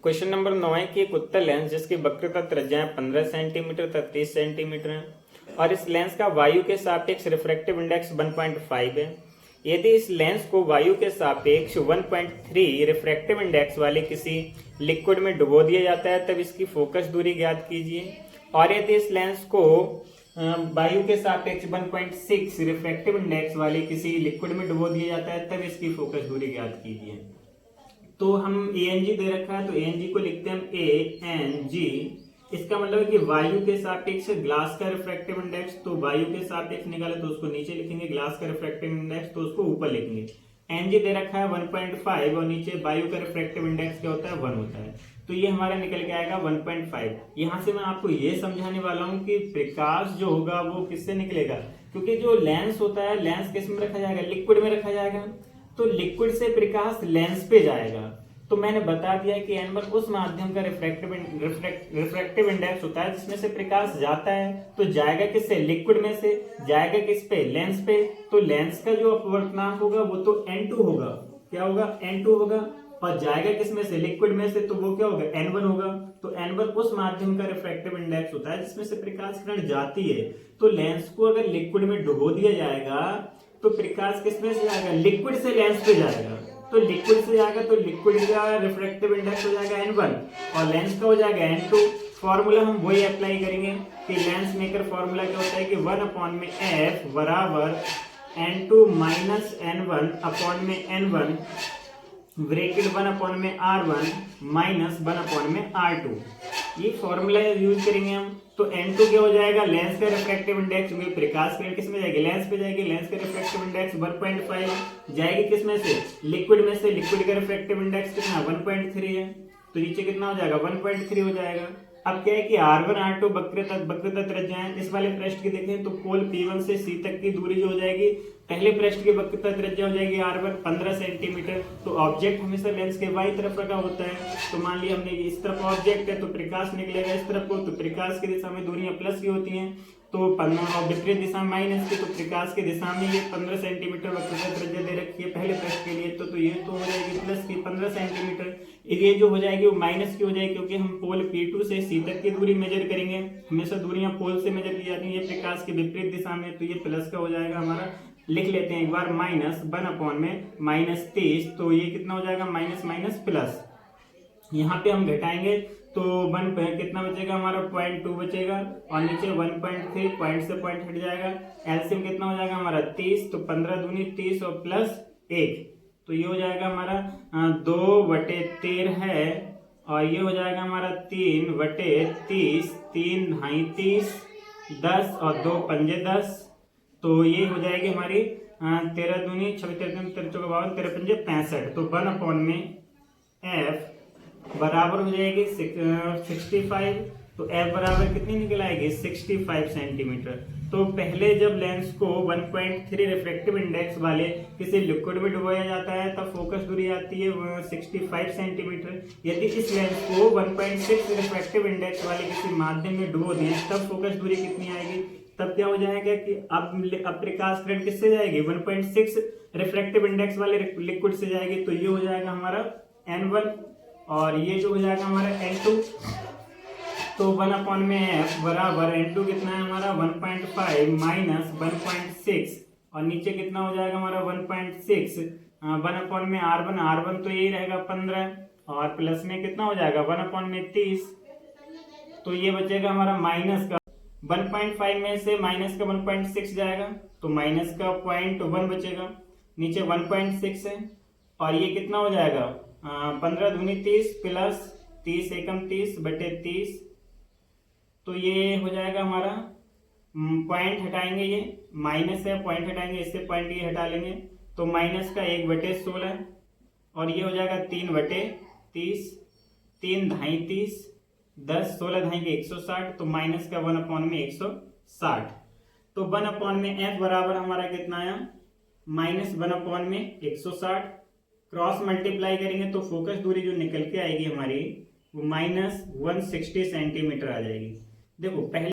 Question number 9 है कि एक उत्तल लेंस जिसकी वक्रता त्रिज्या 15 सेंटीमीटर तथा 30 सेंटीमीटर है और इस लेंस का वायु के सापेक्ष रिफ्रैक्टिव इंडेक्स 1.5 है। यदि इस लेंस को वायु के सापेक्ष 1.3 रिफ्रैक्टिव इंडेक्स वाले किसी लिक्विड में डुबो दिया जाता है तब इसकी फोकस दूरी ज्ञात कीजिए। और यदि इस लेंस को वायु के सापेक्ष 1.6 रिफ्रैक्टिव इंडेक्स वाले किसी लिक्विड में डुबो दिया जाता है तब इसकी फोकस दूरी ज्ञात कीजिए। तो हम ANG दे रखा है तो ANG को लिखते हैं हम ANG। इसका मतलब है कि वायु के सापेक्ष ग्लास का रिफ्रैक्टिव इंडेक्स, तो वायु के सापेक्ष निकाले तो उसको नीचे लिखेंगे, ग्लास का रिफ्रैक्टिव इंडेक्स तो उसको ऊपर लिखेंगे। NG दे रखा है 1.5 और नीचे वायु का रिफ्रैक्टिव इंडेक्स क्या होता है 1 होता है, तो ये हमारा निकल के आएगा 1.5। यहाँ से मैं आपको ये समझाने वाला हूँ कि प्रकाश जो होगा वो किससे निकलेगा, क्योंकि जो लेंस होता है लेंस किस में रखा जाएगा, लिक्विड में रखा जाएगा, तो लिक्विड से प्रकाश लेंस पे जाएगा। तो मैंने बता दिया कि N1 उस माध्यम का रिफ्रैक्टिव इंडेक्स होता है जिसमें से प्रकाश जाता है, तो जाएगा किससे, लिक्विड में से जाएगा किस पे, लेंस पे। तो लेंस का जो अपवर्तनांक होगा वो तो N2 होगा, क्या होगा, N2 होगा, और जाएगा किसमें से, लिक्विड में से, तो वो क्या होगा, N1 होगा। तो N1 उस माध्यम का रिफ्रैक्टिव इंडेक्स होता है जिसमें से प्रकाश किरण जाती है। तो लेंस को अगर लिक्विड में डुबो दिया जाएगा तो प्रकाश किसमें से जाएगा, लिक्विड से लेंस पे जाएगा। तो लिक्विड से जाएगा तो लिक्विड का रिफ्रैक्टिव इंडेक्स हो जाएगा N1 और लेंस का हो जाएगा N2। फॉर्मूला हम वही अप्लाई करेंगे कि लेंस मेकर फॉर्मूला क्या होता है कि 1/f बराबर N2 माइनस N1 अपॉन में N1 bracket 1/R1 minus 1/R2, ये फॉर्मूला यूज करेंगे हम। तो N2 क्या हो जाएगा, लेंस का रिफ्रैक्टिव इंडेक्स, क्योंकि प्रकाश किरण किस में जाएगी, लेंस पे जाएगी, लेंस का रिफ्रैक्टिव इंडेक्स 1.5 जाएगी किस में से, लिक्विड में से, लिक्विड का रिफ्रैक्टिव इंडेक्स कितना 1.3 है, तो नीचे कितना हो जाएगा 1.3 हो जाएगा। अब क्या है कि R1 R2 वक्रता त्रिज्या है। इस वाले पृष्ठ की देखें तो पोल P1 से C तक की दूरी जो हो जाएगी, पहले पृष्ठ की वक्रता त्रिज्या हो जाएगी R1 15 सेंटीमीटर। तो ऑब्जेक्ट हमेशा लेंस के बाई तरफ रखा होता है, तो मान लिया हमने इस तरफ ऑब्जेक्ट है तो प्रकाश निकलेगा इस तरफ को, तो प्रकाश की दिशा में दूरियां प्लस की होती हैं, तो विपरीत दिशा में माइनस की, तो प्रकाश की दिशा में ये 15 सेंटीमीटर वक्रता त्रिज्या दे रखी है पहले पृष्ठ के लिए, तो ये तो हो जाएगी प्लस की 15 सेंटीमीटर। ये जो हो जाएगी वो माइनस की हो जाएगी, क्योंकि हम पोल P2 से C तक की दूरी मेजर करेंगे, हमेशा दूरियां पोल से मेजर की जाती हैं, ये प्रकाश की विपरीत दिशा में, तो ये प्लस का हो जाएगा हमारा। लिख लेते हैं एक बार, माइनस 1/-30, तो ये कितना हो जाएगा, माइनस माइनस प्लस। यहाँ पे हम घटाएंगे तो 1 कितना बचेगा हमारा, 0.2 बचेगा, और नीचे 1.3 पॉइंट से पॉइंट हट जाएगा। एलसीएम कितना हो जाएगा हमारा 30, तो 15 दूनी 30 और प्लस 1, तो ये हो जाएगा हमारा 2/13 है, और ये हो जाएगा हमारा 3/30, 3 ढाई 30, 10 और 2 पंजे 10, तो ये हो जाएगी हमारी 13 दूनी 26 13 13 चौका 52 13 पंजे 65। तो 1/f बराबर हो जाएगी 65, तो f बराबर कितनी निकल आएगी 65 सेंटीमीटर। तो पहले जब लेंस को 1.3 रिफ्रैक्टिव इंडेक्स वाले किसी लिक्विड में डुबाया जाता है तब फोकस दूरी आती है 65 सेंटीमीटर। यदि इस लेंस को 1.6 रिफ्रैक्टिव इंडेक्स वाले किसी माध्यम में डुबो दिए तब फोकस दूरी कितनी आएगी, तब क्या हो जाएगा कि अब प्रकाश किरण किससे जाएगी, 1.6 रिफ्रैक्टिव इंडेक्स वाले लिक्विड से जाएगी, तो ये हो जाएगा हमारा N1 और ये जो हो जाएगा हमारा N2। तो 1/f बराबर N2 कितना है हमारा 1.5 माइनस 1.6, और नीचे कितना हो जाएगा हमारा 1.6 1/R1 तो यही रहेगा 15, और प्लस में कितना हो जाएगा 1/30, तो ये बचेगा हमारा माइनस का 1.5 में से माइनस का 1.6 जाएगा, तो माइनस का 0.1 बचेगा, नीचे 1.6 है, और ये कितना हो जाएगा 15 दूनी 30 प्लस 30 एकम 30/30, तो ये हो जाएगा हमारा पॉइंट हटाएंगे, ये माइनस है पॉइंट हटाएंगे, इससे पॉइंट ये हटा लेंगे, तो माइनस का 1/16, और ये हो जाएगा 3/30, 3 ढाई 30, 10 16 ढाई के 160, तो माइनस का 1/160। तो 1/f बराबर हमारा कितना आया, माइनस 1/160, क्रॉस मल्टीप्लाई करेंगे तो फोकस दूरी जो निकल के आएगी हमारी वो -160 सेंटीमीटर आ जाएगी। देखो पहले